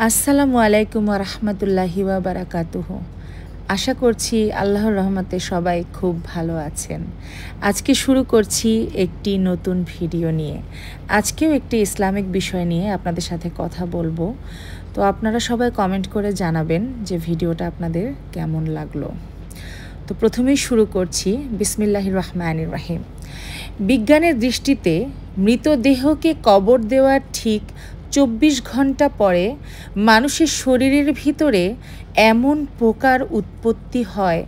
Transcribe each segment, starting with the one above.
আসসালামু আলাইকুম ওয়া রাহমাতুল্লাহি ওয়া বারাকাতুহু। আশা করছি আল্লাহর রহমতে সবাই খুব ভালো আছেন। আজকে শুরু করছি একটি নতুন ভিডিও নিয়ে। আজকেও একটি ইসলামিক বিষয় নিয়ে আপনাদের সাথে কথা বলবো। তো আপনারা সবাই কমেন্ট করে জানাবেন যে ভিডিওটা আপনাদের কেমন লাগলো। তো প্রথমেই শুরু করছি বিসমিল্লাহির রহমানির রহিম। বিজ্ঞানের দৃষ্টিতে মৃতদেহকে কবর দেওয়ার ঠিক ২৪ ঘন্টা পরে মানুষের শরীরের ভিতরে এমন পোকার উৎপত্তি হয়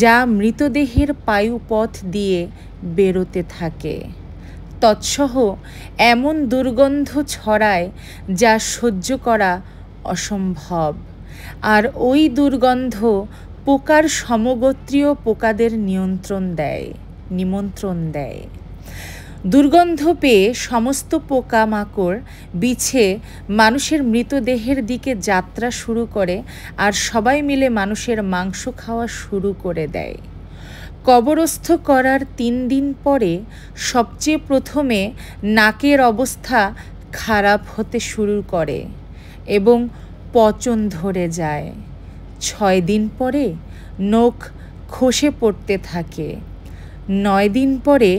যা মৃতদেহের পায়ুপথ দিয়ে বেরোতে থাকে। তৎসহ এমন দুর্গন্ধ ছড়ায় যা সহ্য করা অসম্ভব। আর ওই দুর্গন্ধ পোকার সমগোত্রীয় পোকাদের নিমন্ত্রণ দেয়। দুর্গন্ধ পেয়ে সমস্ত পোকামাকড় বিছে মানুষের মৃতদেহের দিকে যাত্রা শুরু করে আর সবাই মিলে মানুষের মাংস খাওয়া শুরু করে দেয়। কবরস্থ করার ৩ দিন পরে সবচেয়ে প্রথমে নাকের অবস্থা খারাপ হতে শুরু করে এবং পচন ধরে যায়। ৬ দিন পরে নখ খসে পড়তে থাকে। ৯ দিন পরে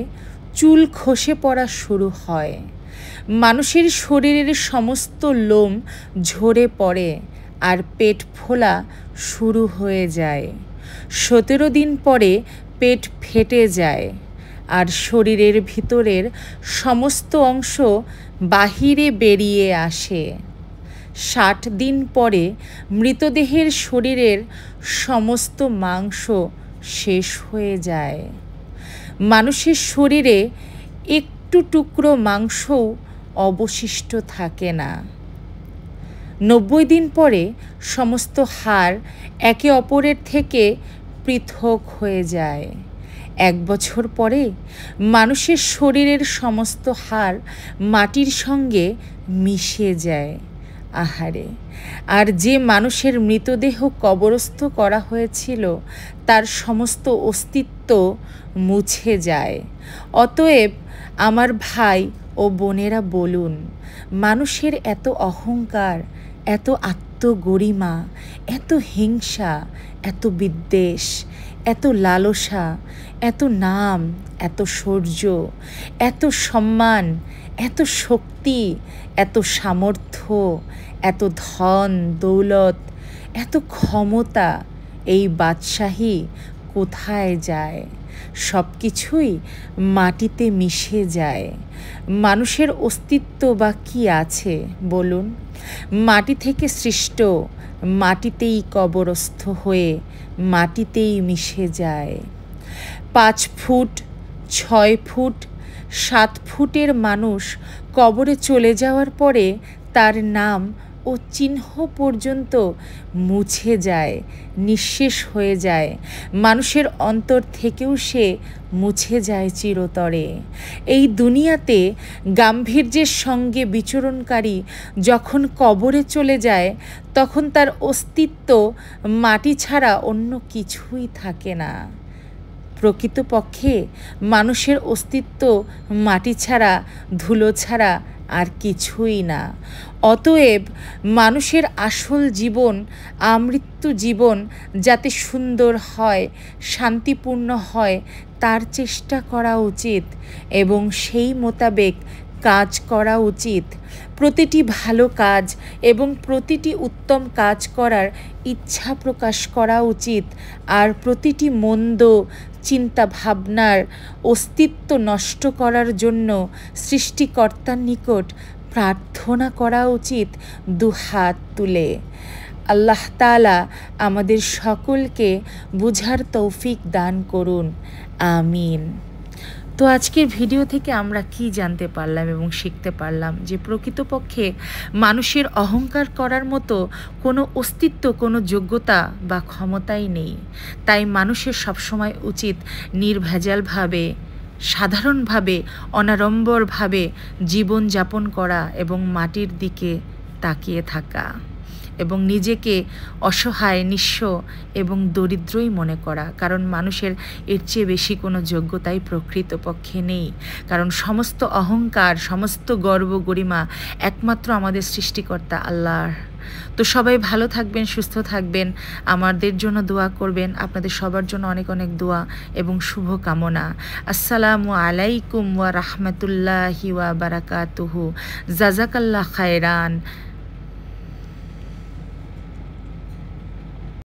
চুল খসে পড়া শুরু হয়। মানুষের শরীরের সমস্ত লোম ঝরে পড়ে আর পেট ফোলা শুরু হয়ে যায়। ১৭ দিন পরে পেট ফেটে যায় আর শরীরের ভিতরের সমস্ত অংশ বাহিরে বেরিয়ে আসে। ৬০ দিন পরে মৃতদেহের শরীরের সমস্ত মাংস শেষ হয়ে যায়। মানুষের শরীরে একটু টুকরো মাংসও অবশিষ্ট থাকে না। ৯০ দিন পরে সমস্ত হাড় একে অপরের থেকে পৃথক হয়ে যায়। ১ বছর পরে মানুষের শরীরের সমস্ত হাড় মাটির সঙ্গে মিশে যায়। আহারে! আর যে মানুষের মৃতদেহ কবরস্থ করা হয়েছিল তার সমস্ত অস্তিত্ব মুছে যায়। অতএব আমার ভাই ও বোনেরা বলুন, মানুষের এত অহংকার, এত আত্মগরিমা, এত হিংসা, এত বিদ্বেষ, এত লালসা, এত নাম, এত শৌর্য, এত সম্মান, এত শক্তি, এত সামর্থ্য, এত ধন দৌলত, এত ক্ষমতা, এই বাদশাহী কোথায় যায়? সব কিছুই মাটিতে মিশে যায়। মানুষের অস্তিত্ব বা কি আছে বলুন? মাটি থেকে সৃষ্ট, মাটিতেই কবরস্থ হয়ে মাটিতেই মিশে যায়। ৫ ফুট, ৬ ফুট, ৭ ফুটের মানুষ কবরে চলে যাওয়ার পরে তার নাম ও চিহ্ন পর্যন্ত মুছে যায়, নিঃশেষ হয়ে যায়। মানুষের অন্তর থেকেও সে মুছে যায় চিরতরে। এই দুনিয়াতে গাম্ভীর্যের সঙ্গে বিচরণকারী যখন কবরে চলে যায় তখন তার অস্তিত্ব মাটি ছাড়া অন্য কিছুই থাকে না। প্রকৃতপক্ষে মানুষের অস্তিত্ব মাটি ছাড়া, ধুলো ছাড়া আর কিছুই না। অতএব মানুষের আসল জীবন, আমৃত্যু জীবন যাতে সুন্দর হয়, শান্তিপূর্ণ হয় তার চেষ্টা করা উচিত এবং সেই মোতাবেক কাজ করা উচিত। প্রতিটি ভালো কাজ এবং প্রতিটি উত্তম কাজ করার ইচ্ছা প্রকাশ করা উচিত আর প্রতিটি মন্দ চিন্তা ভাবনার অস্তিত্ব নষ্ট করার জন্য সৃষ্টিকর্তার নিকট প্রার্থনা করা উচিত দুহাত তুলে। আল্লাহ তাআলা আমাদের সকলকে বুঝার তৌফিক দান করুন, আমিন। তো আজকের ভিডিও থেকে আমরা কি জানতে পারলাম এবং শিখতে পারলাম যে প্রকৃতপক্ষে মানুষের অহংকার করার মতো কোনো অস্তিত্ব, কোনো যোগ্যতা বা ক্ষমতাই নেই। তাই মানুষের সবসময় উচিত নির্ভেজালভাবে, সাধারণভাবে, অনাড়ম্বরভাবে জীবনযাপন করা এবং মাটির দিকে তাকিয়ে থাকা এবং নিজেকে অসহায়, নিঃস্ব এবং দরিদ্রই মনে করা। কারণ মানুষের এর চেয়ে বেশি কোনো যোগ্যতাই প্রকৃতপক্ষে নেই। কারণ সমস্ত অহংকার, সমস্ত গর্ব গরিমা একমাত্র আমাদের সৃষ্টিকর্তা আল্লাহর। তো সবাই ভালো থাকবেন, সুস্থ থাকবেন, আমাদের জন্য দোয়া করবেন। আপনাদের সবার জন্য অনেক অনেক দোয়া এবং শুভকামনা। আসসালামু আলাইকুম ওয়া রাহমাতুল্লাহি ওয়া বারাকাতুহু। জাযাকাল্লাহ খায়রান।